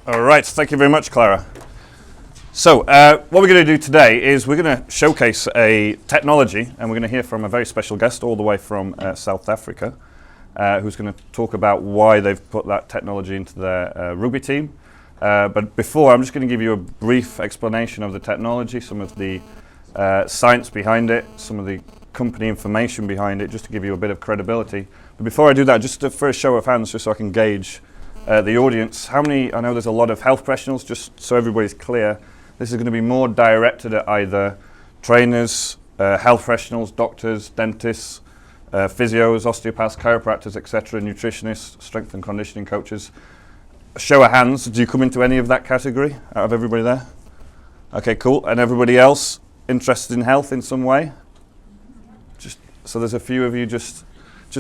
All right, thank you very much, Clara. So what we're going to do today is we're going to showcase a technology, and we're going to hear from a very special guest all the way from South Africa, who's going to talk about why they've put that technology into their rugby team. But before, I'm just going to give you a brief explanation of the technology, some of the science behind it, some of the company information behind it, just to give you a bit of credibility. But before I do that, just for a show of hands, just so I can gauge the audience, how many, I know there's a lot of health professionals, just so everybody's clear, this is going to be more directed at either trainers, health professionals, doctors, dentists, physios, osteopaths, chiropractors, etc., nutritionists, strength and conditioning coaches. A show of hands, do you come into any of that category out of everybody there? Okay, cool. And everybody else interested in health in some way? So there's a few of you just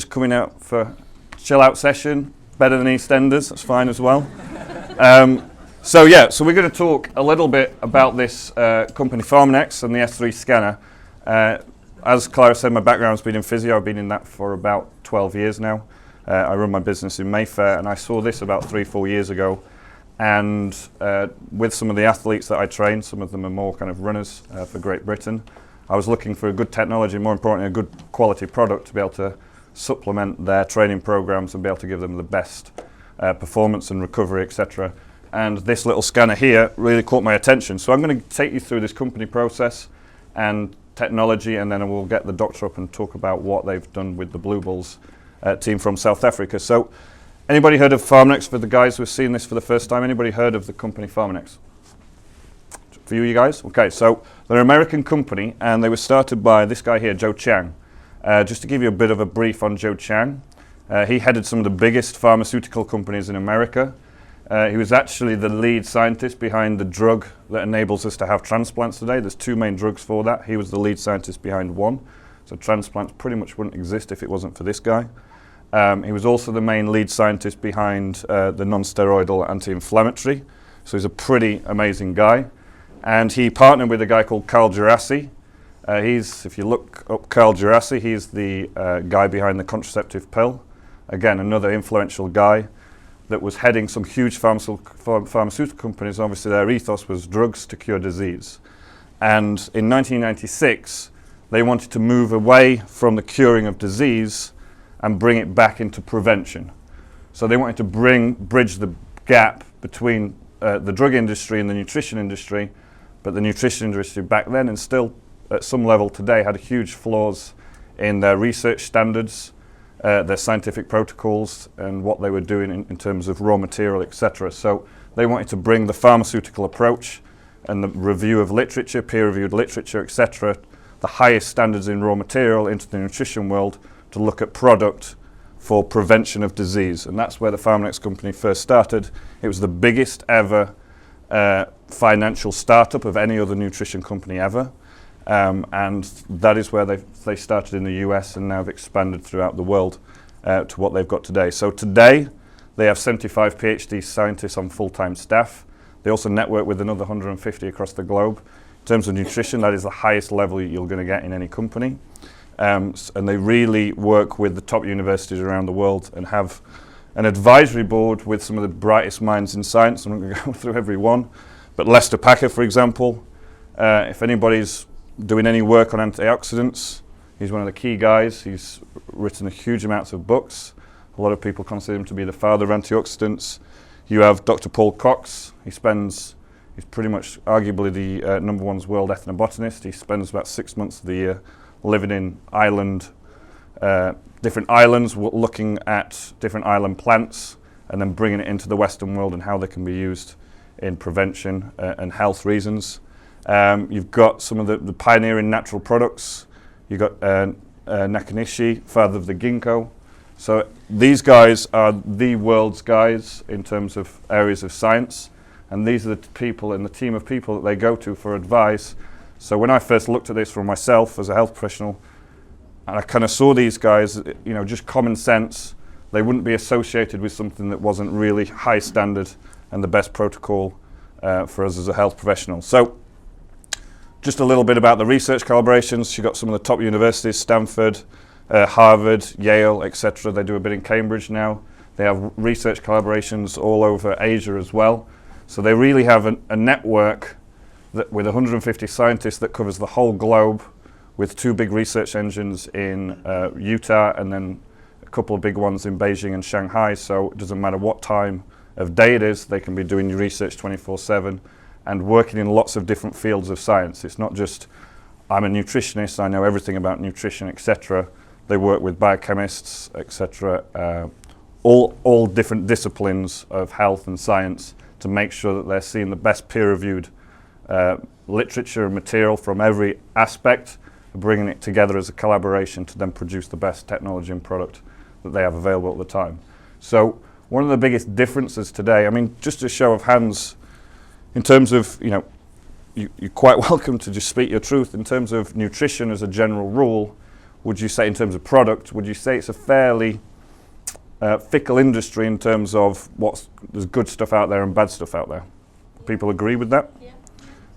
coming out for chill out session. Better than EastEnders, that's fine as well. So we're going to talk a little bit about this company Pharmanex and the S3 scanner. As Clara said, my background's been in physio. I've been in that for about 12 years now. I run my business in Mayfair, and I saw this about 3-4 years ago. And with some of the athletes that I train, some of them are more kind of runners for Great Britain, I was looking for a good technology, more importantly, a good quality product to be able to supplement their training programs and be able to give them the best performance and recovery, etc. And this little scanner here really caught my attention. So I'm going to take you through this company process and technology, and then we'll get the doctor up and talk about what they've done with the Blue Bulls team from South Africa. So anybody heard of Pharmanex? For the guys who are seeing this for the first time, anybody heard of the company Pharmanex? For you guys? Okay, so they're an American company, and they were started by this guy here, Joe Chang. Just to give you a bit of a brief on Joe Chang, he headed some of the biggest pharmaceutical companies in America. He was actually the lead scientist behind the drug that enables us to have transplants today. There's 2 main drugs for that. He was the lead scientist behind one. So transplants pretty much wouldn't exist if it wasn't for this guy. He was also the main lead scientist behind the non-steroidal anti-inflammatory. So he's a pretty amazing guy. And he partnered with a guy called Carl Djerassi. If you look up Carl Djerassi, he's the guy behind the contraceptive pill. Again, another influential guy that was heading some huge pharmaceutical companies. Obviously, their ethos was drugs to cure disease. And in 1996, they wanted to move away from the curing of disease and bring it back into prevention. So they wanted to bridge the gap between the drug industry and the nutrition industry, but the nutrition industry back then, and still at some level today, had huge flaws in their research standards, their scientific protocols, and what they were doing in terms of raw material, etc. So they wanted to bring the pharmaceutical approach and the review of literature, peer-reviewed literature, etc., the highest standards in raw material into the nutrition world to look at product for prevention of disease. And that's where the Pharmanex company first started. It was the biggest ever financial startup of any other nutrition company ever. And that is where they started in the US and now have expanded throughout the world to what they've got today. So today, they have 75 PhD scientists on full-time staff. They also network with another 150 across the globe. In terms of nutrition, that is the highest level you're going to get in any company. And they really work with the top universities around the world and have an advisory board with some of the brightest minds in science. I'm not going to go through every one, but Lester Packer, for example, if anybody's doing any work on antioxidants, he's one of the key guys. He's written a huge amount of books. A lot of people consider him to be the father of antioxidants. You have Dr. Paul Cox. He's pretty much arguably the number 1 world ethnobotanist. He spends about 6 months of the year living in different islands, looking at different island plants, and then bringing it into the Western world and how they can be used in prevention and health reasons. You've got some of the pioneering natural products. You've got Nakanishi, father of the ginkgo. So these guys are the world's guys in terms of areas of science, and these are the people and the team of people that they go to for advice. So when I first looked at this for myself as a health professional, and I kind of saw these guys, just common sense, they wouldn't be associated with something that wasn't really high standard and the best protocol for us as a health professional. So just a little bit about the research collaborations. You've got some of the top universities, Stanford, Harvard, Yale, etc. They do a bit in Cambridge now. They have research collaborations all over Asia as well. So they really have a network with 150 scientists that covers the whole globe, with 2 big research engines in Utah and then a couple of big ones in Beijing and Shanghai. So it doesn't matter what time of day it is, they can be doing research 24/7 and working in lots of different fields of science. It's not just, I'm a nutritionist, I know everything about nutrition, etc. They work with biochemists, etc. All different disciplines of health and science to make sure that they're seeing the best peer-reviewed literature and material from every aspect, bringing it together as a collaboration to then produce the best technology and product that they have available at the time. So one of the biggest differences today, I mean, just a show of hands, in terms of, you're quite welcome to just speak your truth. In terms of nutrition as a general rule, would you say, in terms of product, would you say it's a fairly fickle industry in terms of there's good stuff out there and bad stuff out there? People agree with that? Yeah.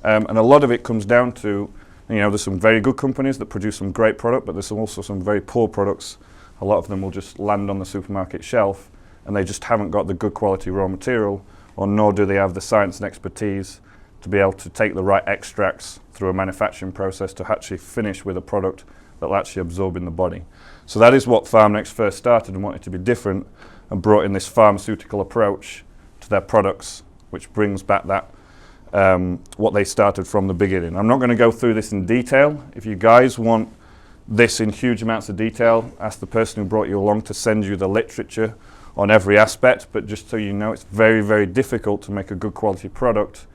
And a lot of it comes down to, there's some very good companies that produce some great product, but there's also some very poor products. A lot of them will just land on the supermarket shelf, and they just haven't got the good quality raw material, or nor do they have the science and expertise to be able to take the right extracts through a manufacturing process to actually finish with a product that will actually absorb in the body. So that is what Pharmanex first started and wanted to be different, and brought in this pharmaceutical approach to their products, which brings back that what they started from the beginning. I'm not going to go through this in detail. If you guys want this in huge amounts of detail, ask the person who brought you along to send you the literature on every aspect, but just so you know, it's very, very difficult to make a good quality product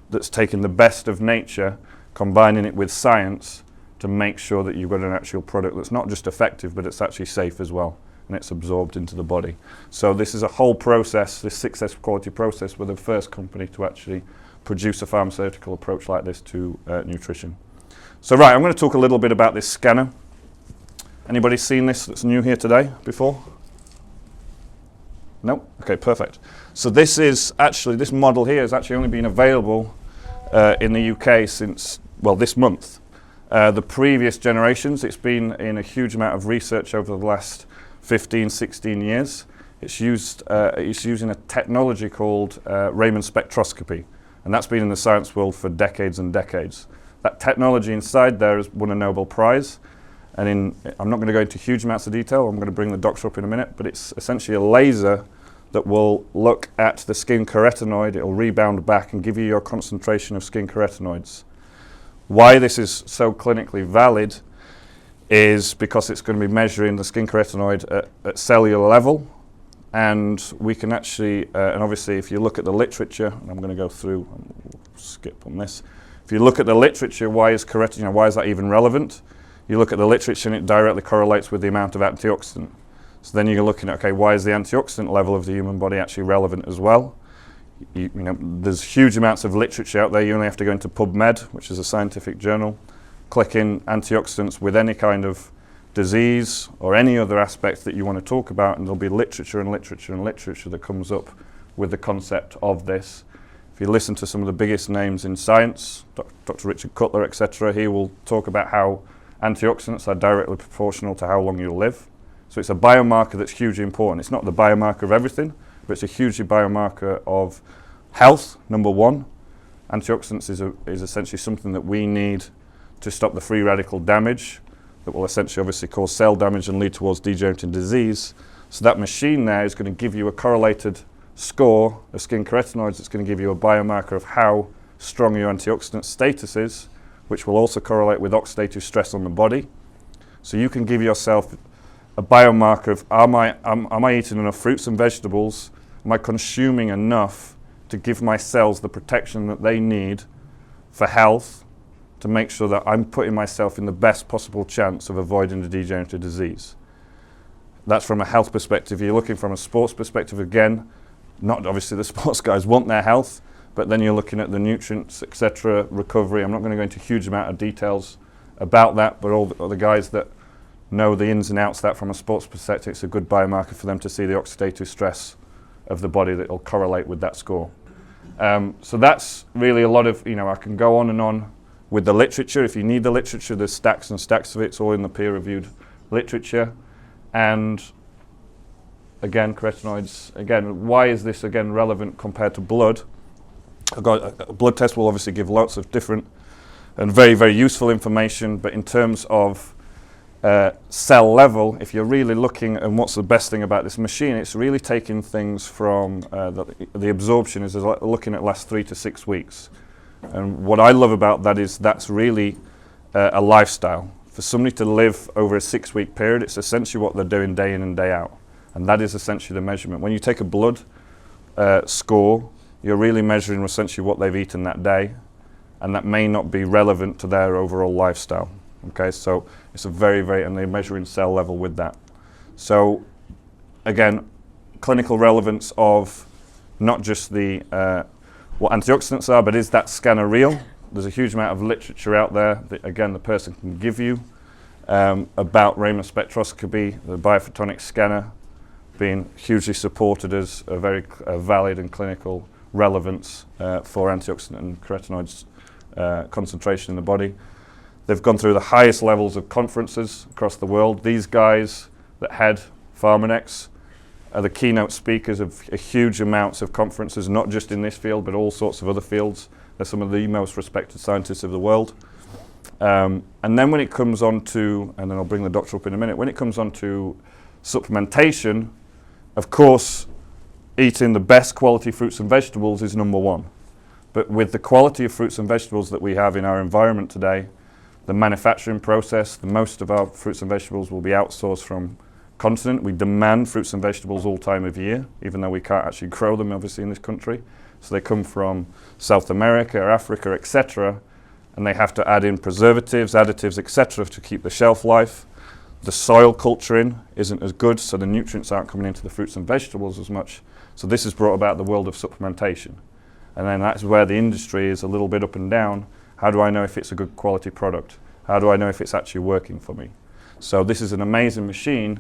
that's taking the best of nature, combining it with science to make sure that you've got an actual product that's not just effective, but it's actually safe as well, and it's absorbed into the body. So this is a whole process, this 6S quality process. We're the first company to actually produce a pharmaceutical approach like this to nutrition. So right, I'm going to talk a little bit about this scanner. Anybody seen this that's new here today before? No? Okay, perfect. So this model here has actually only been available in the UK since, this month. The previous generations, it's been in a huge amount of research over the last 15, 16 years. It's using a technology called Raman spectroscopy, and that's been in the science world for decades and decades. That technology inside there has won a Nobel Prize, and I'm not going to go into huge amounts of detail. I'm going to bring the doctor up in a minute, but it's essentially a laser that will look at the skin carotenoid. It will rebound back and give you your concentration of skin carotenoids. Why this is so clinically valid is because it's going to be measuring the skin carotenoid at cellular level, and we can actually, and obviously if you look at the literature, and I'm going to go through, skip on this. If you look at the literature, why is that even relevant? You look at the literature and it directly correlates with the amount of antioxidant. So then you're looking at, okay, why is the antioxidant level of the human body actually relevant as well? There's huge amounts of literature out there. You only have to go into PubMed, which is a scientific journal, click in antioxidants with any kind of disease or any other aspect that you want to talk about, and there'll be literature and literature and literature that comes up with the concept of this. If you listen to some of the biggest names in science, Dr. Richard Cutler, etc., he will talk about how antioxidants are directly proportional to how long you'll live. So it's a biomarker that's hugely important. It's not the biomarker of everything, but it's a hugely biomarker of health, number one. Antioxidants is essentially something that we need to stop the free radical damage that will essentially obviously cause cell damage and lead towards degenerative disease. So that machine there is going to give you a correlated score of skin carotenoids. It's going to give you a biomarker of how strong your antioxidant status is, which will also correlate with oxidative stress on the body. So you can give yourself a biomarker of, am I eating enough fruits and vegetables? Am I consuming enough to give my cells the protection that they need for health, to make sure that I'm putting myself in the best possible chance of avoiding the degenerative disease? That's from a health perspective. You're looking from a sports perspective again, not obviously the sports guys want their health, but then you're looking at the nutrients, etc., recovery. I'm not going to go into a huge amount of details about that, but all the guys that know the ins and outs of that from a sports perspective, it's a good biomarker for them to see the oxidative stress of the body that will correlate with that score. So that's really a lot of, I can go on and on with the literature. If you need the literature, there's stacks and stacks of it. It's all in the peer-reviewed literature. And again, carotenoids, again, why is this again relevant compared to blood? A blood test will obviously give lots of different and very, very useful information, but in terms of cell level, if you're really looking at what's the best thing about this machine, it's really taking things from the absorption is looking at last 3 to 6 weeks. And what I love about that is that's really a lifestyle. For somebody to live over a 6-week period, it's essentially what they're doing day in and day out. And that is essentially the measurement. When you take a blood score, you're really measuring essentially what they've eaten that day, and that may not be relevant to their overall lifestyle. Okay, so it's a very, very, and they're measuring cell level with that. So again, clinical relevance of not just the what antioxidants are, but is that scanner real? There's a huge amount of literature out there that, again, the person can give you about Raman spectroscopy, the biophotonic scanner being hugely supported as a very valid and clinical relevance for antioxidant and carotenoids concentration in the body. They've gone through the highest levels of conferences across the world. These guys that head Pharmanex are the keynote speakers of huge amounts of conferences, not just in this field, but all sorts of other fields. They're some of the most respected scientists of the world. And then when it comes on to, and then I'll bring the doctor up in a minute, when it comes on to supplementation, of course, eating the best quality fruits and vegetables is number one. But with the quality of fruits and vegetables that we have in our environment today, the manufacturing process, most of our fruits and vegetables will be outsourced from continent. We demand fruits and vegetables all time of year, even though we can't actually grow them obviously in this country. So they come from South America or Africa, etc., and they have to add in preservatives, additives, etc. to keep the shelf life. The soil culturing isn't as good, so the nutrients aren't coming into the fruits and vegetables as much. So this has brought about the world of supplementation. And then that's where the industry is a little bit up and down. How do I know if it's a good quality product? How do I know if it's actually working for me? So this is an amazing machine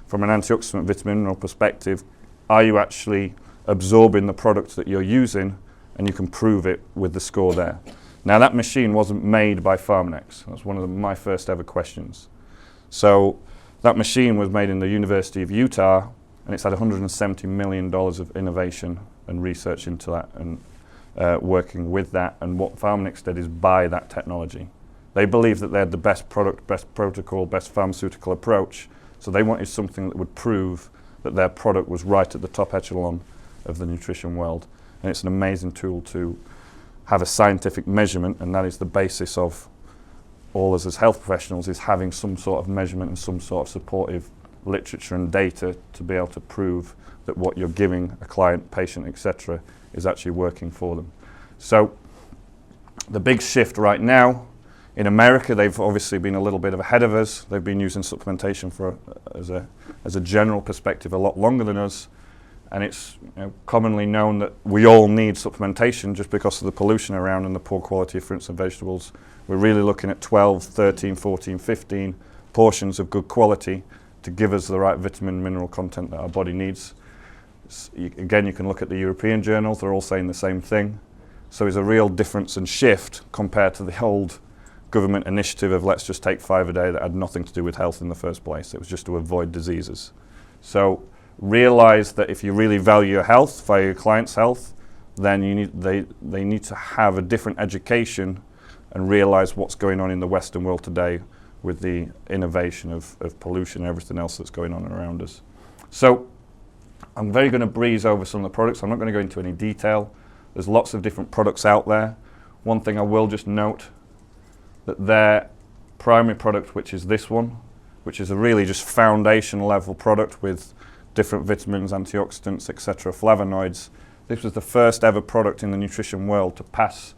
from an antioxidant vitamin mineral perspective. Are you actually absorbing the product that you're using? And you can prove it with the score there. Now that machine wasn't made by Pharmanex. That's one of my first ever questions. So that machine was made in the University of Utah, and it's had $170 million of innovation and research into that and working with that. And what Pharmanex did is buy that technology. They believed that they had the best product, best protocol, best pharmaceutical approach. So they wanted something that would prove that their product was right at the top echelon of the nutrition world. And it's an amazing tool to have a scientific measurement, and that is the basis of all us as health professionals, is having some sort of measurement and some sort of supportive literature and data to be able to prove that what you're giving a client, patient, etc., is actually working for them. So the big shift right now in America, they've obviously been a little bit ahead of us. They've been using supplementation for as a general perspective a lot longer than us, and it's commonly known that we all need supplementation just because of the pollution around and the poor quality of fruits and vegetables. We're really looking at 12, 13, 14, 15 portions of good quality to give us the right vitamin and mineral content that our body needs. Again, you can look at the European journals, they're all saying the same thing. So there's a real difference and shift compared to the old government initiative of let's just take 5 a day that had nothing to do with health in the first place. It was just to avoid diseases. So realize that if you really value your health, value your client's health, then they need to have a different education and realize what's going on in the Western world today with the innovation of pollution and everything else that's going on around us. So I'm very going to breeze over some of the products. I'm not going to go into any detail. There's lots of different products out there. One thing I will just note, that their primary product, which is this one, which is a really just foundation level product with different vitamins, antioxidants, etc., flavonoids. This was the first ever product in the nutrition world to pass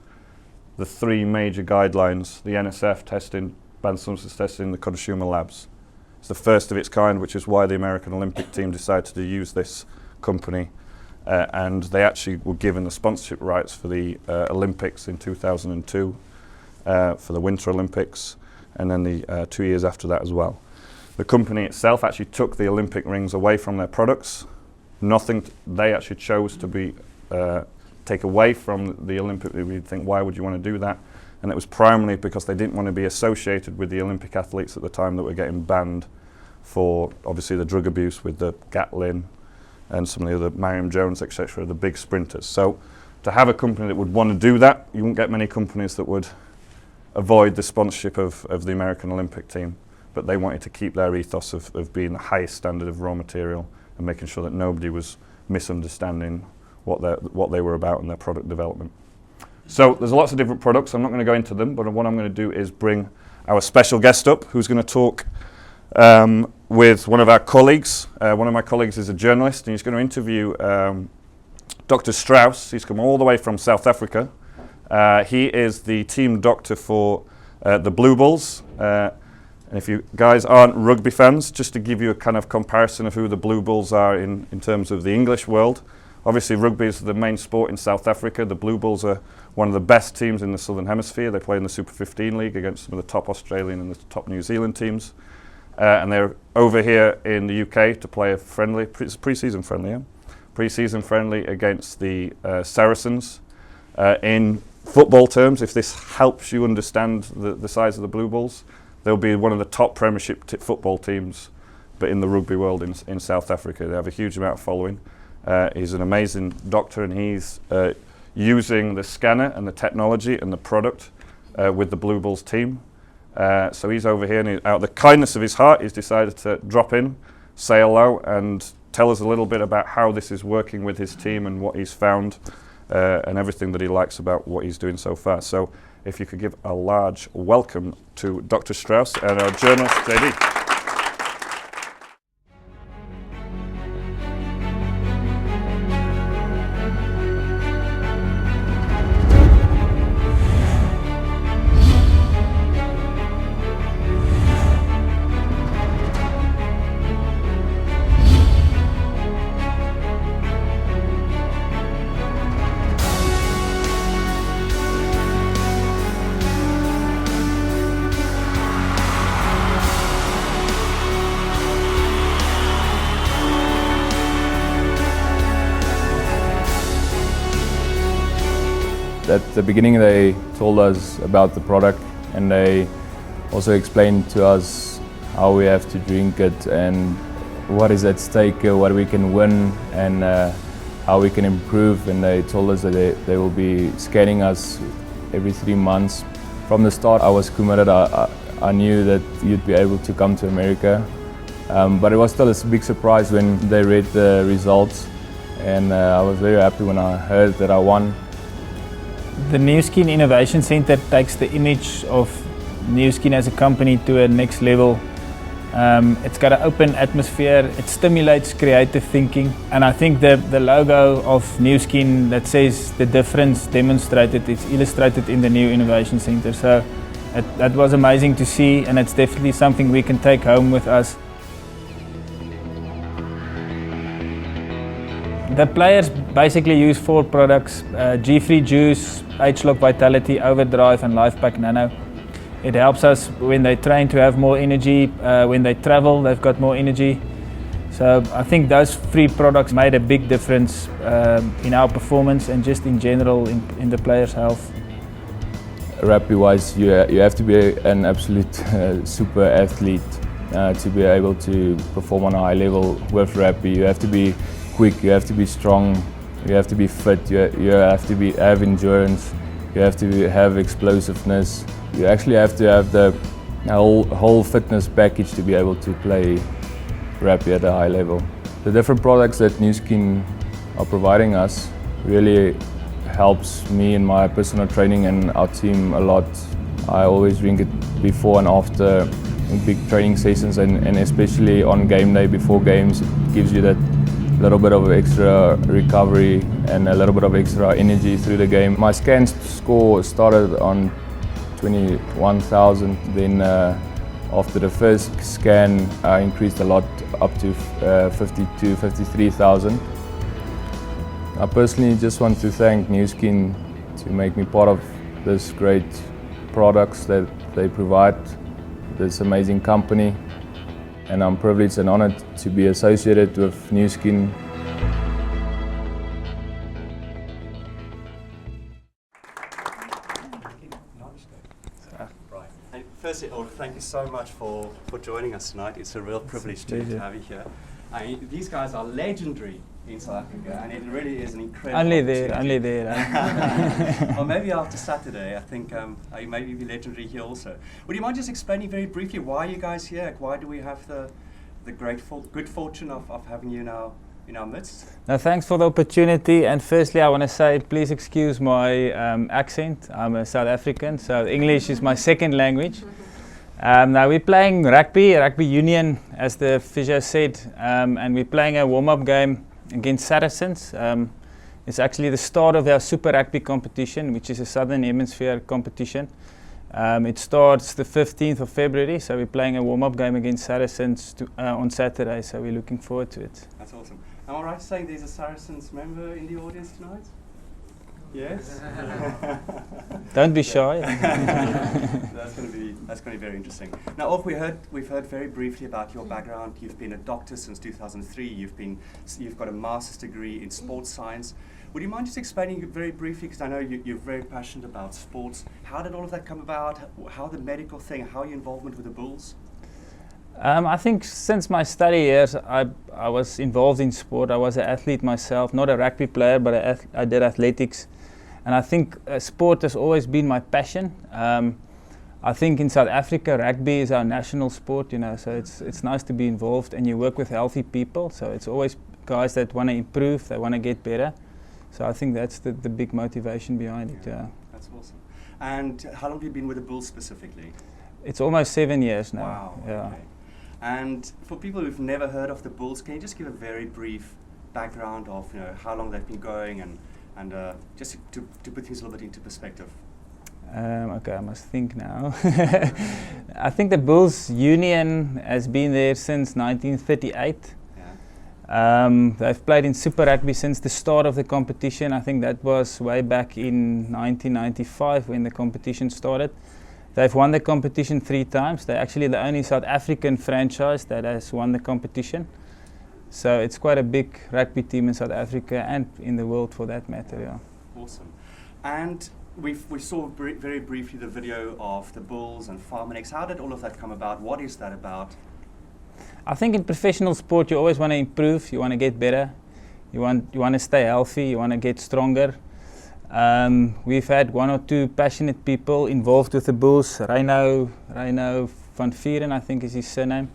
the 3 major guidelines, the NSF testing, banned substance testing, the consumer labs. It's the first of its kind, which is why the American Olympic team decided to use this company. And they actually were given the sponsorship rights for the Olympics in 2002, for the Winter Olympics, and then the 2 years after that as well. The company itself actually took the Olympic rings away from their products. They actually chose to be take away from the Olympic. We'd think, why would you want to do that? And it was primarily because they didn't want to be associated with the Olympic athletes at the time that were getting banned for obviously the drug abuse with the Gatlin and some of the other Mariam Jones, etc., the big sprinters. So to have a company that would want to do that. You won't get many companies that would avoid the sponsorship of the American Olympic team, but they wanted to keep their ethos of being the highest standard of raw material and making sure that nobody was misunderstanding what they were about in their product development. So there's lots of different products. I'm not going to go into them, but what I'm going to do is bring our special guest up, who's going to talk with one of our colleagues. One of my colleagues is a journalist, and he's going to interview Dr. Strauss. He's come all the way from South Africa. He is the team doctor for the Blue Bulls. And if you guys aren't rugby fans, just to give you a kind of comparison of who the Blue Bulls are in terms of the English world. Obviously, rugby is the main sport in South Africa. The Blue Bulls are one of the best teams in the Southern Hemisphere. They play in the Super 15 League against some of the top Australian and the top New Zealand teams. And they're over here in the UK to play a friendly, pre-season friendly, yeah? Pre-season friendly against the Saracens. In football terms, if this helps you understand the size of the Blue Bulls, they'll be one of the top Premiership football teams, but in the rugby world in South Africa. They have a huge amount of following. He's an amazing doctor, and he's using the scanner and the technology and the product with the Blue Bulls team. So he's over here, and out of the kindness of his heart, he's decided to drop in, say hello, and tell us a little bit about how this is working with his team and what he's found and everything that he likes about what he's doing so far. So if you could give a large welcome to Dr. Strauss and our journalist, JD. At the beginning they told us about the product, and they also explained to us how we have to drink it and what is at stake, what we can win, and how we can improve. And they told us that they will be scanning us every 3 months. From the start I was committed. I knew that you'd be able to come to America, but it was still a big surprise when they read the results, and I was very happy when I heard that I won. The Nu Skin Innovation Center takes the image of Nu Skin as a company to a next level. It's got an open atmosphere, it stimulates creative thinking, and I think the logo of Nu Skin that says the difference demonstrated, it's illustrated in the new Innovation Center. So that was amazing to see, and it's definitely something we can take home with us. The players basically use 4 products, G-Free Juice, H-Lock Vitality, Overdrive and LifePack Nano. It helps us when they train to have more energy, when they travel they've got more energy. So I think those 3 products made a big difference in our performance and just in general in the players' health. Rugby-wise, you have to be an absolute super athlete to be able to perform on a high level with rugby. You have to be quick, you have to be strong, you have to be fit, you have to have endurance, you have to have explosiveness. You actually have to have the whole fitness package to be able to play rugby at a high level. The different products that Nu Skin are providing us really helps me in my personal training and our team a lot. I always drink it before and after big training sessions, and especially on game day before games. It gives you that little bit of extra recovery and a little bit of extra energy through the game. My scan score started on 21,000, then after the first scan I increased a lot up to 52,000, 53,000. I personally just want to thank Nu Skin to make me part of this great products that they provide, this amazing company. And I'm privileged and honored to be associated with Nu Skin. Right. And firstly, thank you so much for joining us tonight. It's a real privilege to have you here. These guys are legendary in South Africa, and it really is an incredible Only opportunity. there. Or maybe after Saturday, I think you may be legendary here also. Would you mind just explaining very briefly why you guys here? Like, why do we have the good fortune of having you now in our midst? No, thanks for the opportunity. And firstly, I want to say, please excuse my accent. I'm a South African, so English is my second language. Now we're playing rugby union, as the physio said, and we're playing a warm-up game against Saracens. It's actually the start of our Super Rugby competition, which is a Southern Hemisphere competition. It starts the 15th of February, so we're playing a warm-up game against Saracens on Saturday, so we're looking forward to it. That's awesome. Am I right saying there's a Saracens member in the audience tonight? Yes? Don't be shy. That's going to be very interesting. Now, Org, we've heard very briefly about your background. You've been a doctor since 2003. You've got a master's degree in sports science. Would you mind just explaining very briefly, because I know you're very passionate about sports, how did all of that come about? How the medical thing, how your involvement with the Bulls? I think since my study years, I was involved in sport. I was an athlete myself, not a rugby player, but I did athletics. And I think sport has always been my passion. I think in South Africa, rugby is our national sport, so it's nice to be involved, and you work with healthy people. So it's always guys that want to improve, they want to get better. So I think that's the big motivation behind it. Yeah. That's awesome. And how long have you been with the Bulls specifically? It's almost 7 years now. Wow. Yeah. Okay. And for people who've never heard of the Bulls, can you just give a very brief background of how long they've been going and just to put things a little bit into perspective? Okay, I must think now. I think the Bulls Union has been there since 1938. They've played in Super Rugby since the start of the competition. I think that was way back in 1995 when the competition started. They've won the competition 3 times. They're actually the only South African franchise that has won the competition. So it's quite a big rugby team in South Africa and in the world for that matter. Yeah. Awesome. And we saw very briefly the video of the Bulls and Pharmanex. How did all of that come about? What is that about? I think in professional sport you always want to improve, you want to get better, you want to stay healthy, you want to get stronger. We've had 1 or 2 passionate people involved with the Bulls. Reino van Vieren, I think is his surname.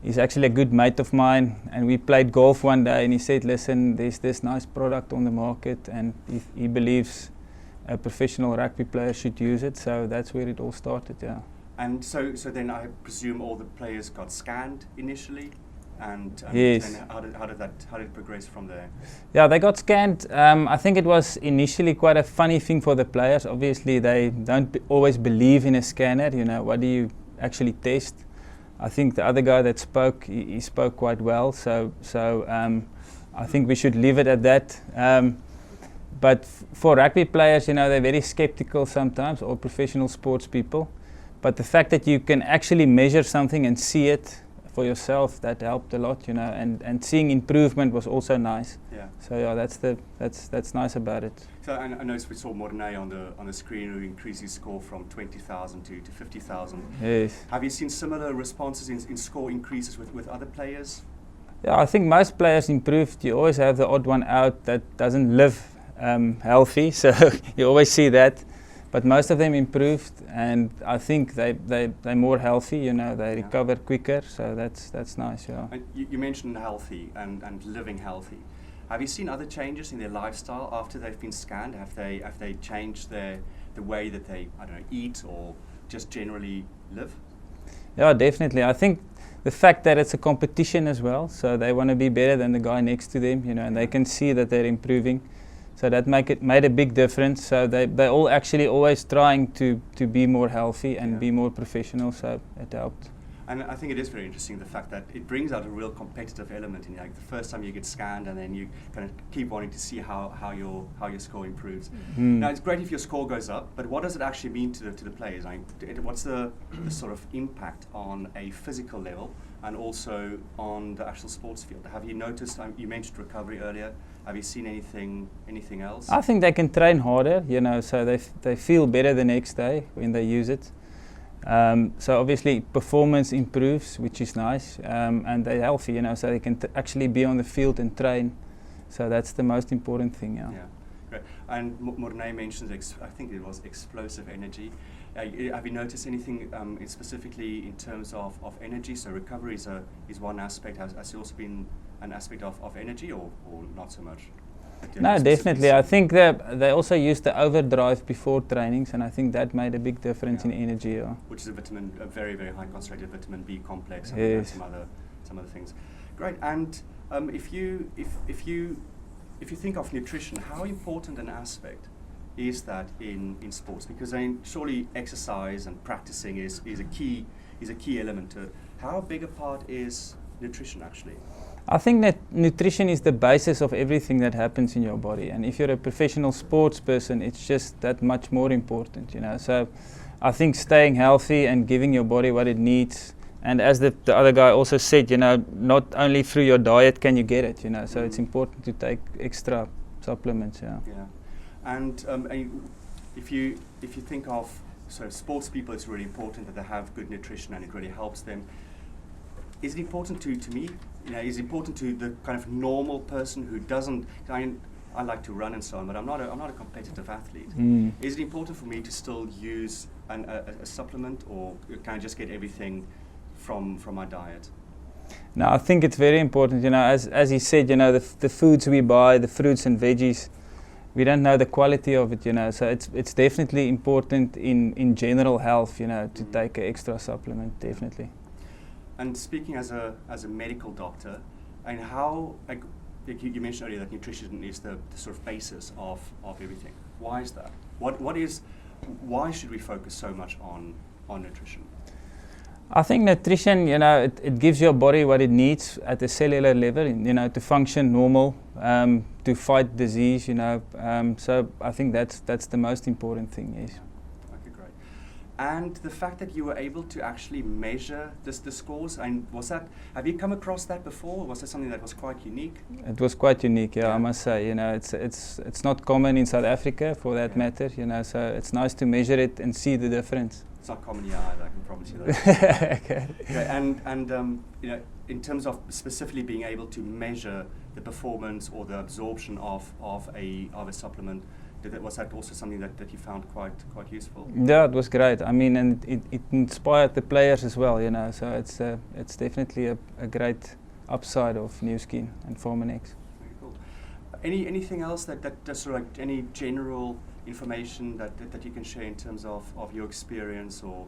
He's actually a good mate of mine, and we played golf one day and he said, listen, there's this nice product on the market and he believes a professional rugby player should use it, so that's where it all started. Yeah. And so then I presume all the players got scanned initially, and yes. Then how did it progress from there? Yeah, they got scanned. I think it was initially quite a funny thing for the players. Obviously, they don't always believe in a scanner. What do you actually test? I think the other guy that spoke, he spoke quite well. So I think we should leave it at that. But for rugby players, they're very skeptical sometimes, or professional sports people. But the fact that you can actually measure something and see it for yourself, that helped a lot, and seeing improvement was also nice. Yeah. So yeah, that's nice about it. So I noticed we saw Mornay on the screen who increased his score from 20,000 to 50,000. Yes. Have you seen similar responses in score increases with other players? Yeah, I think most players improved. You always have the odd one out that doesn't live healthy, so you always see that. But most of them improved, and I think they're more healthy. They recover quicker, so that's nice. Yeah. And you mentioned healthy and living healthy. Have you seen other changes in their lifestyle after they've been scanned? Have they changed the way that they eat or just generally live? Yeah, definitely. I think the fact that it's a competition as well, so they want to be better than the guy next to them, and they can see that they're improving. So that made a big difference. So they're all actually always trying to be more healthy and be more professional, so it helped. And I think it is very interesting, the fact that it brings out a real competitive element in the first time you get scanned, and then you kind of keep wanting to see how your score improves. Now, it's great if your score goes up, but what does it actually mean to the players? What's the sort of impact on a physical level and also on the actual sports field? Have you noticed, you mentioned recovery earlier, have you seen anything else? I think they can train harder, so they feel better the next day when they use it. So obviously performance improves, which is nice, and they're healthy, so they can actually be on the field and train. So that's the most important thing. Yeah. Yeah, great. And Mornay mentions, I think it was explosive energy. Have you noticed anything specifically in terms of energy? So recovery is one aspect. Has it also been an aspect of energy, or not so much? No, definitely. I think they also use the overdrive before trainings, and I think that made a big difference in energy. Yeah. Which is a very, very high concentrated vitamin B complex, and Yes. some other things. Great. And if you think of nutrition, how important an aspect is that in sports? Because surely exercise and practicing is a key element to it. How big a part is nutrition actually? I think that nutrition is the basis of everything that happens in your body, and if you're a professional sports person, it's just that much more important, you know. So I think staying healthy and giving your body what it needs, and as the other guy also said, you know, not only through your diet can you get it, you know, so it's important to take extra supplements. Yeah. And if you think of sort of sports people, it's really important that they have good nutrition and it really helps them. Is it important to me? You know, is it important to the kind of normal person who doesn't? I like to run and so on, but I'm not a competitive athlete. Is it important for me to still use a supplement, or can I just get everything from my diet? No, I think it's very important. You know, as he said, you know, the foods we buy, the fruits and veggies, we don't know the quality of it. You know, so it's definitely important in general health. You know, to take an extra supplement, definitely. And speaking as a medical doctor, and how, like you mentioned earlier, that nutrition is the sort of basis of everything. Why is that? Why should we focus so much on nutrition? I think nutrition, you know, it gives your body what it needs at a cellular level, you know, to function normal, to fight disease, you know. So I think that's the most important thing. Yes. And the fact that you were able to actually measure the scores, and have you come across that before? Was that something that was quite unique? It was quite unique, yeah. I must say. You know, it's not common in South Africa for that matter. You know, so it's nice to measure it and see the difference. It's not common here either, I can promise you that. Okay. And you know, in terms of specifically being able to measure the performance or the absorption of a supplement, was that also something that you found quite useful? Yeah, it was great. I mean, and it inspired the players as well, you know. So it's definitely a great upside of Nu Skin and Pharmanex. Very cool. Anything else that sort of like any general information that you can share in terms of your experience or?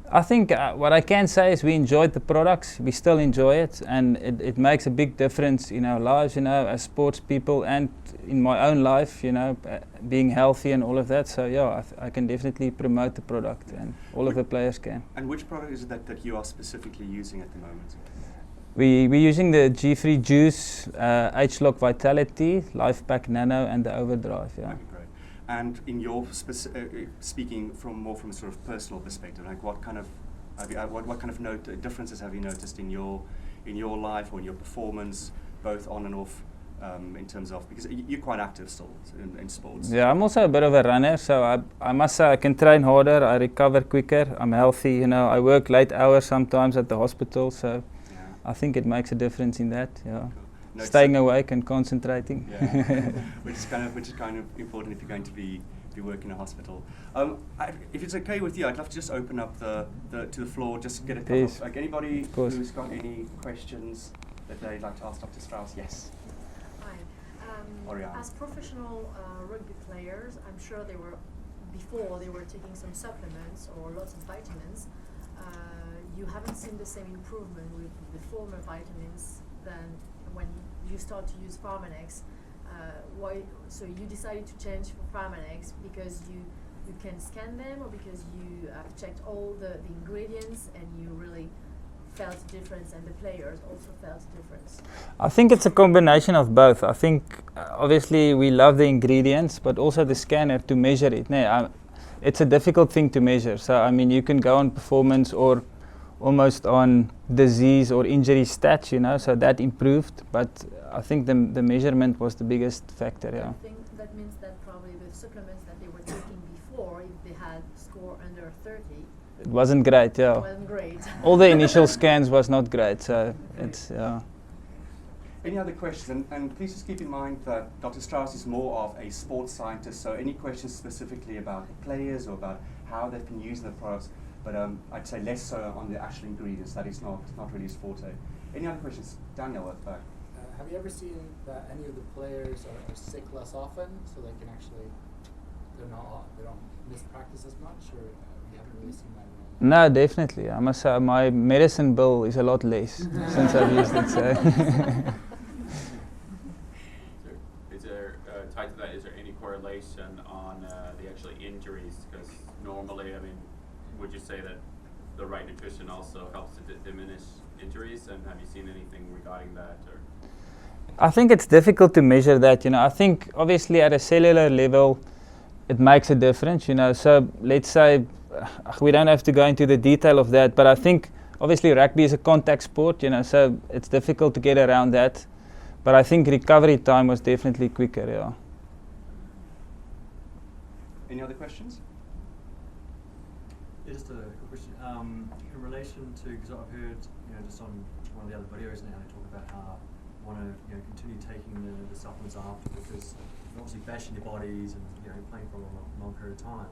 I think what I can say is we enjoyed the products, we still enjoy it, and it makes a big difference in our lives, you know, as sports people and in my own life, you know, being healthy and all of that. So yeah, I can definitely promote the product, and all of the players can. And which product is it that you are specifically using at the moment? We're using the G3 Juice, H-Lock Vitality, Life Pack Nano, and the Overdrive. Yeah. Okay, great. And in your speaking from a sort of personal perspective, like what kind of differences have you noticed in your life or in your performance, both on and off, in terms of, because you're quite active still in sports? Yeah, I'm also a bit of a runner, so I must say I can train harder, I recover quicker, I'm healthy. You know, I work late hours sometimes at the hospital, so I think it makes a difference in that. Yeah. Cool. No, staying awake and concentrating. Yeah. which is kind of important if you're going to be working in a hospital. If it's okay with you, I'd love to just open up to the floor, just get a couple of, like anybody who's got any questions that they'd like to ask Dr. Strauss. Yes. Hi. As professional rugby players, I'm sure they were taking some supplements or lots of vitamins. You haven't seen the same improvement with the former vitamins than when you start to use Pharmanex. Why? So you decided to change for Pharmanex because you can scan them, or because you have checked all the ingredients and you really felt a difference, and the players also felt a difference? I think it's a combination of both. I think obviously we love the ingredients, but also the scanner to measure it. It's a difficult thing to measure. So I mean, you can go on performance or almost on disease or injury stats, you know, so that improved, but I think the measurement was the biggest factor. Yeah. I think that means that probably the supplements that they were taking before, if they had score under 30, it wasn't great. Yeah. It wasn't great. All the initial scans was not great, so it's Any other questions? And please just keep in mind that Dr. Strauss is more of a sports scientist, so any questions specifically about the players or about how they've been using the products, but I'd say less so on the actual ingredients. That is not really his forte. Any other questions? Daniel at the back. Have you ever seen that any of the players are sick less often, so they can actually they don't miss practice as much, or you haven't really seen that? No, definitely. I must say my medicine bill is a lot less since I've used it. So. Is there tied to that? Is there any correlation on the actual injuries? Because normally, I mean, would you say that the right nutrition also helps to diminish injuries? And have you seen anything regarding that? Or? I think it's difficult to measure that. I think obviously at a cellular level, it makes a difference. So let's say we don't have to go into the detail of that, but I think obviously rugby is a contact sport. So it's difficult to get around that. But I think recovery time was definitely quicker. Yeah. Any other questions? Yeah, just a quick question. In relation to, because I've heard, just on one of the other videos now, they talk about how you want to, continue taking the supplements after, because you're obviously bashing your bodies and playing for a long period of time.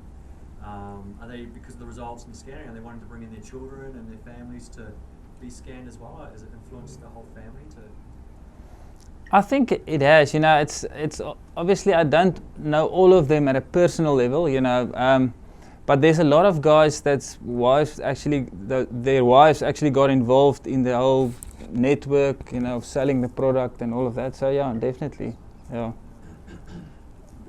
Are they, because of the results in the scanning, are they wanting to bring in their children and their families to be scanned as well? Has it influenced the whole family to? I think it has. It's obviously I don't know all of them at a personal level. But there's a lot of guys that's wives actually, their wives actually got involved in the whole network, selling the product and all of that. So yeah, definitely, yeah.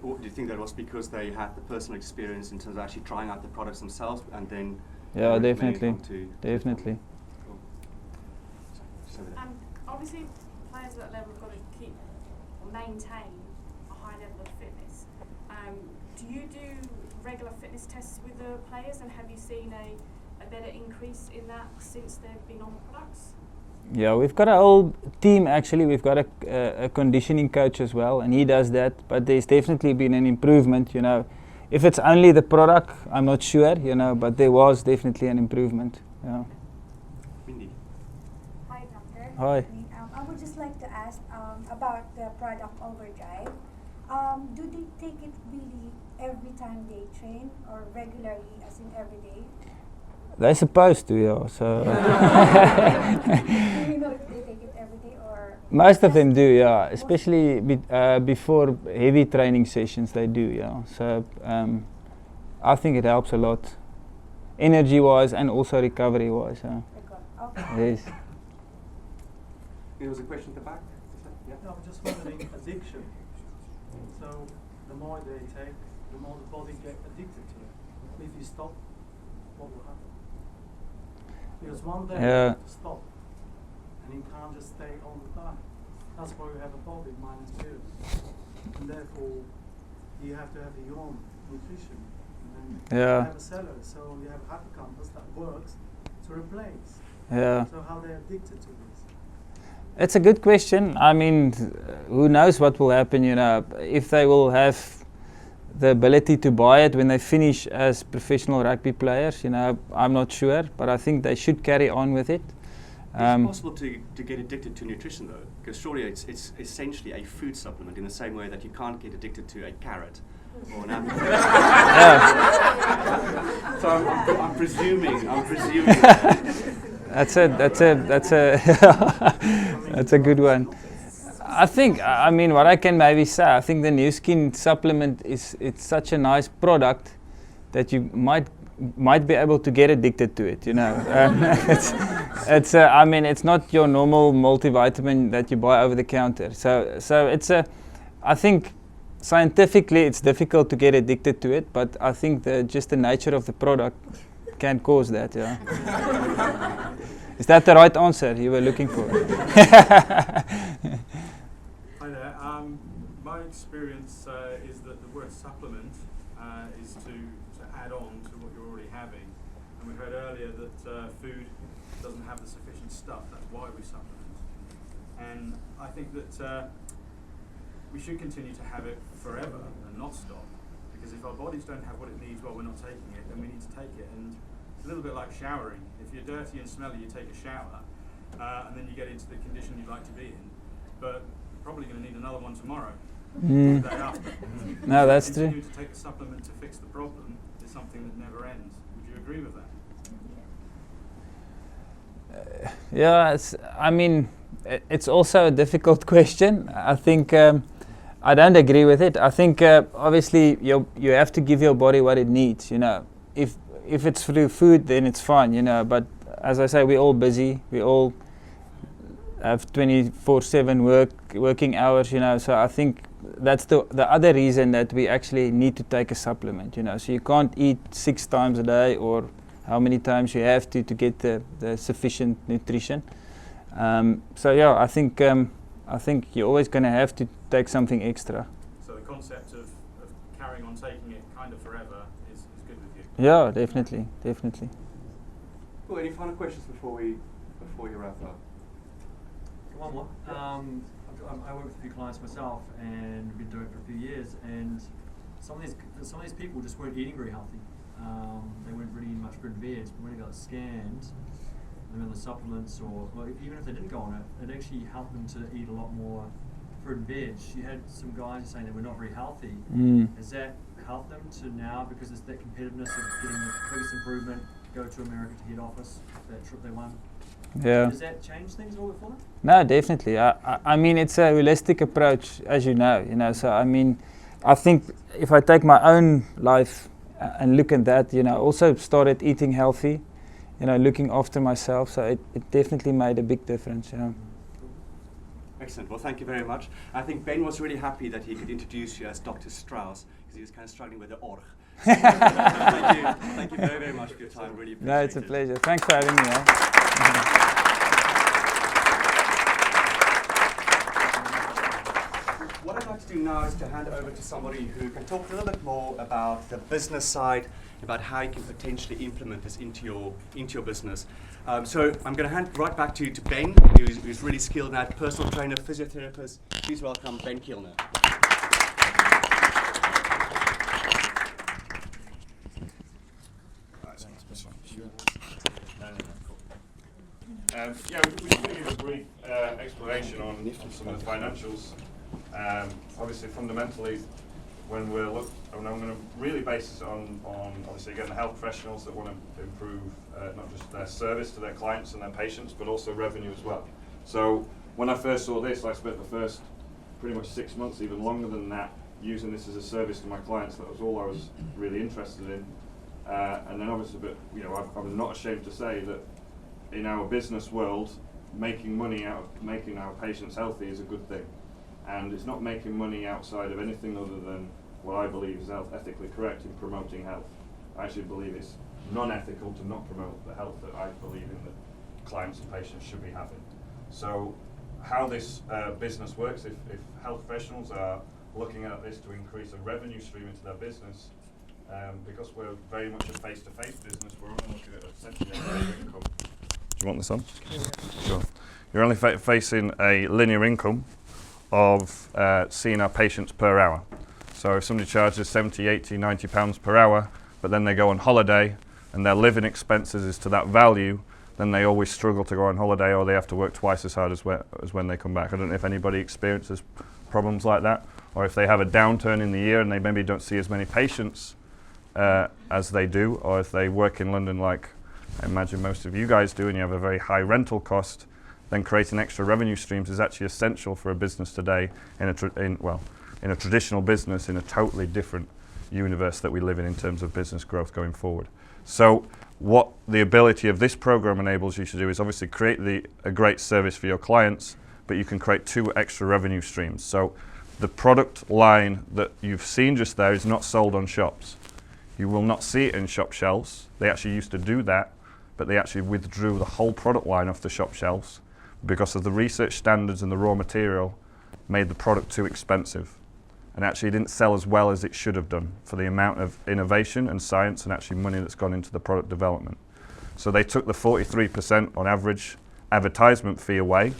Do you think that was because they had the personal experience in terms of actually trying out the products themselves and then? Yeah, definitely, definitely. Cool. Obviously, players at that level have got to keep or maintain a high level of fitness. Do you do regular fitness tests with the players, and have you seen a better increase in that since they've been on the products? Yeah, we've got a whole team actually. We've got a conditioning coach as well, and he does that. But there's definitely been an improvement. If it's only the product, I'm not sure. But there was definitely an improvement. Yeah. Hi, doctor. Hi. I would just like to ask about the product Overdrive. Do they take it really every time they train, or regularly, as in every day? They're supposed to, yeah. So. Do you know if they take it every day or? Most of them do, yeah. Especially before heavy training sessions, they do, yeah. So I think it helps a lot, energy-wise and also recovery-wise. Yeah. Okay. Yes. There was a question at the back. Yeah. No, I'm just wondering addiction. So the more they take, the more the body gets addicted to it. If you stop, what will happen? Because one day you have to stop, and you can't just stay all the time. That's why we have a body, mind and spirit. And therefore, you have to have your own nutrition. And then you have a cellar, so you have a hippocampus that works to replace. Yeah. So how they're addicted to this? It's a good question. I mean, who knows what will happen, if they will have the ability to buy it when they finish as professional rugby players, I'm not sure, but I think they should carry on with it. Is it possible to get addicted to nutrition though? Because surely it's essentially a food supplement in the same way that you can't get addicted to a carrot or an apple. So I'm presuming. That's a good one. I think, what I can maybe say, I think the New Skin supplement it's such a nice product that you might be able to get addicted to it. It's not your normal multivitamin that you buy over the counter. So I think scientifically it's difficult to get addicted to it, but I think just the nature of the product can cause that. Yeah. Is that the right answer you were looking for? Hi there. My experience is that the word supplement is to add on to what you're already having. And we heard earlier that food doesn't have the sufficient stuff. That's why we supplement. And I think that we should continue to have it forever and not stop. Because if our bodies don't have what it needs while we're not taking it, then we need to take it. And it's a little bit like showering. If you're dirty and smelly, you take a shower, and then you get into the condition you'd like to be in. but probably going to need another one tomorrow. Mm. The day after. No, that's true. Continue to take a supplement to fix the problem is something that never ends. Would you agree with that? Yeah, it's also a difficult question. I think I don't agree with it. I think obviously you have to give your body what it needs. If it's through food, then it's fine. But as I say, we're all busy. We all have 24/7 working hours. So I think that's the other reason that we actually need to take a supplement. So you can't eat 6 times a day or how many times you have to get the sufficient nutrition. So yeah, I think you're always going to have to take something extra. So the concept of carrying on taking it kind of forever is good with you? Yeah, definitely. Cool. Any final questions before we wrap up? One more. I work with a few clients myself, and been doing it for a few years. And some of these people just weren't eating very healthy. They weren't really eating much fruit and veg. But when they got scanned, them in the supplements, or even if they didn't go on it actually helped them to eat a lot more fruit and veg. You had some guys saying they were not very healthy. Has that helped them to now, because it's that competitiveness of getting the quickest improvement, go to America to head office, that trip they won? Yeah. Does that change things a little bit for them? No, definitely. I mean, it's a holistic approach, as you know. So I mean, I think if I take my own life and look at that, also started eating healthy, looking after myself. So it definitely made a big difference. Excellent. Well, thank you very much. I think Ben was really happy that he could introduce you as Dr. Strauss, because he was kind of struggling with the Org. Thank you very, very much for your time. Really appreciate it. No, it's a pleasure. Thanks for having me. What I'd like to do now is to hand over to somebody who can talk a little bit more about the business side, about how you can potentially implement this into your business. So I'm going to hand right back to Ben, who's really skilled in that, personal trainer, physiotherapist. Please welcome Ben Kilner. We're just going to give a brief explanation on some of the financials. Obviously, fundamentally, when we're I'm going to really base this on obviously again the health professionals that want to improve not just their service to their clients and their patients, but also revenue as well. So when I first saw this, I spent the first pretty much 6 months, even longer than that, using this as a service to my clients. That was all I was really interested in. And then obviously, but I was not ashamed to say that in our business world, making money out of making our patients healthy is a good thing. And it's not making money outside of anything other than what I believe is ethically correct in promoting health. I actually believe it's non-ethical to not promote the health that I believe in that clients and patients should be having. So how this business works, if health professionals are looking at this to increase a revenue stream into their business, because we're very much a face-to-face business, we're only looking at essentially a linear income. Do you want this on? Sure. You're only facing a linear income of seeing our patients per hour. So if somebody charges 70, 80, 90 pounds per hour, but then they go on holiday and their living expenses is to that value, then they always struggle to go on holiday, or they have to work twice as hard as when they come back. I don't know if anybody experiences problems like that, or if they have a downturn in the year and they maybe don't see as many patients as they do, or if they work in London like I imagine most of you guys do, and you have a very high rental cost, then creating extra revenue streams is actually essential for a business today in a traditional business in a totally different universe that we live in terms of business growth going forward. So what the ability of this program enables you to do is obviously create a great service for your clients, but you can create 2 extra revenue streams. So the product line that you've seen just there is not sold on shops. You will not see it in shop shelves. They actually used to do that, but they actually withdrew the whole product line off the shop shelves because of the research standards, and the raw material made the product too expensive, and actually didn't sell as well as it should have done for the amount of innovation and science and actually money that's gone into the product development. So they took the 43% on average advertisement fee away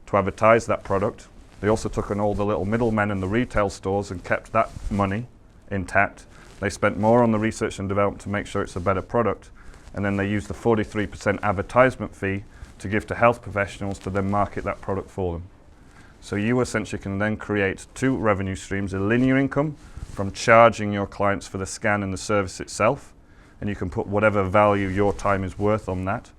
to advertise that product. They also took on all the little middlemen in the retail stores and kept that money intact. They spent more on the research and development to make sure it's a better product, and then they used the 43% advertisement fee to give to health professionals to then market that product for them. So you essentially can then create 2 revenue streams, a linear income from charging your clients for the scan and the service itself, and you can put whatever value your time is worth on that,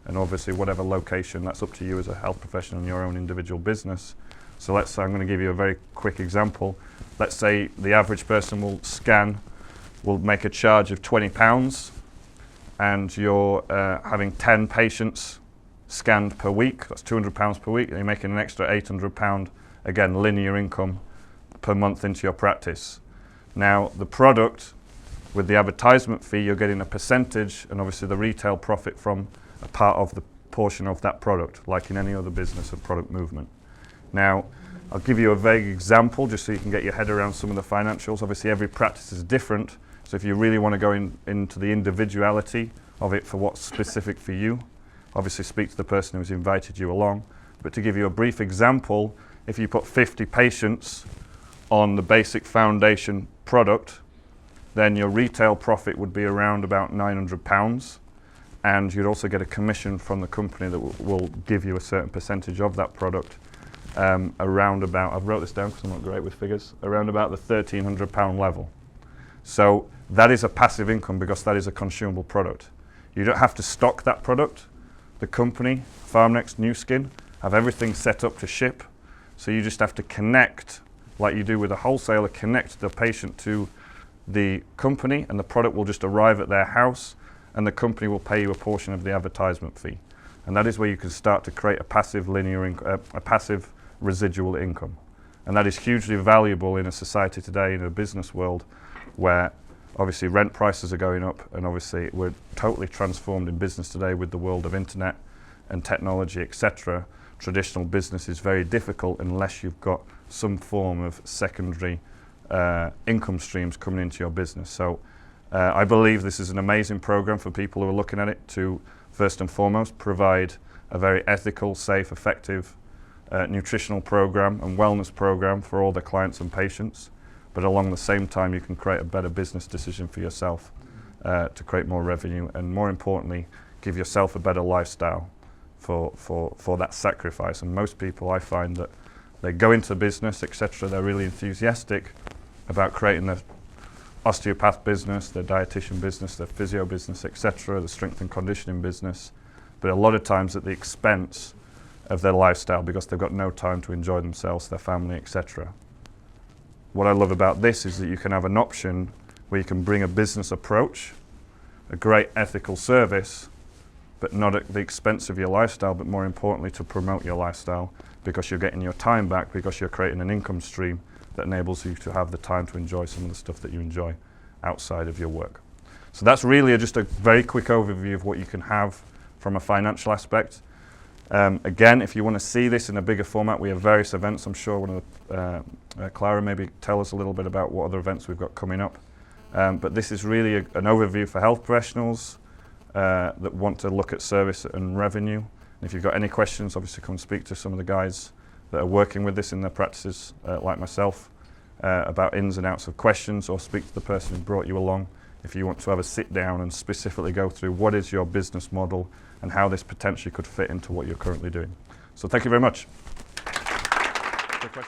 and obviously whatever location, that's up to you as a health professional in your own individual business. So let's say, I'm going to give you a very quick example. Let's say the average person will make a charge of £20, and you're having 10 patients scanned per week. That's £200 per week, and you're making an extra £800, again, linear income per month into your practice. Now, the product, with the advertisement fee, you're getting a percentage, and obviously the retail profit from a part of the portion of that product, like in any other business of product movement. Now, I'll give you a vague example just so you can get your head around some of the financials. Obviously, every practice is different, so if you really want to go into the individuality of it for what's specific for you, obviously speak to the person who's invited you along. But to give you a brief example, if you put 50 patients on the basic foundation product, then your retail profit would be around about £900, and you'd also get a commission from the company that will give you a certain percentage of that product, around about, I've wrote this down because I'm not great with figures, around about the £1,300 level. So that is a passive income because that is a consumable product. You don't have to stock that product. The company, Pharmanex, Nu Skin, have everything set up to ship, so you just have to connect, like you do with a wholesaler, connect the patient to the company, and the product will just arrive at their house, and the company will pay you a portion of the advertisement fee. And that is where you can start to create a passive a passive residual income. And that is hugely valuable in a society today, in a business world, where obviously rent prices are going up, and obviously we're totally transformed in business today with the world of internet and technology, etc. Traditional business is very difficult unless you've got some form of secondary income streams coming into your business. So I believe this is an amazing program for people who are looking at it to, first and foremost, provide a very ethical, safe, effective nutritional program and wellness program for all the clients and patients. But along the same time, you can create a better business decision for yourself to create more revenue, and more importantly, give yourself a better lifestyle for that sacrifice. And most people, I find that they go into business, etc., they're really enthusiastic about creating their osteopath business, their dietitian business, their physio business, etc., the strength and conditioning business, but a lot of times at the expense of their lifestyle because they've got no time to enjoy themselves, their family, etc. What I love about this is that you can have an option where you can bring a business approach, a great ethical service, but not at the expense of your lifestyle, but more importantly to promote your lifestyle, because you're getting your time back, because you're creating an income stream that enables you to have the time to enjoy some of the stuff that you enjoy outside of your work. So that's really just a very quick overview of what you can have from a financial aspect. Again, if you want to see this in a bigger format, we have various events. I'm sure one of the, Clara, maybe tell us a little bit about what other events we've got coming up. But this is really an overview for health professionals that want to look at service and revenue. And if you've got any questions, obviously come speak to some of the guys that are working with this in their practices, like myself, about ins and outs of questions, or speak to the person who brought you along if you want to have a sit down and specifically go through what is your business model and how this potentially could fit into what you're currently doing. So thank you very much.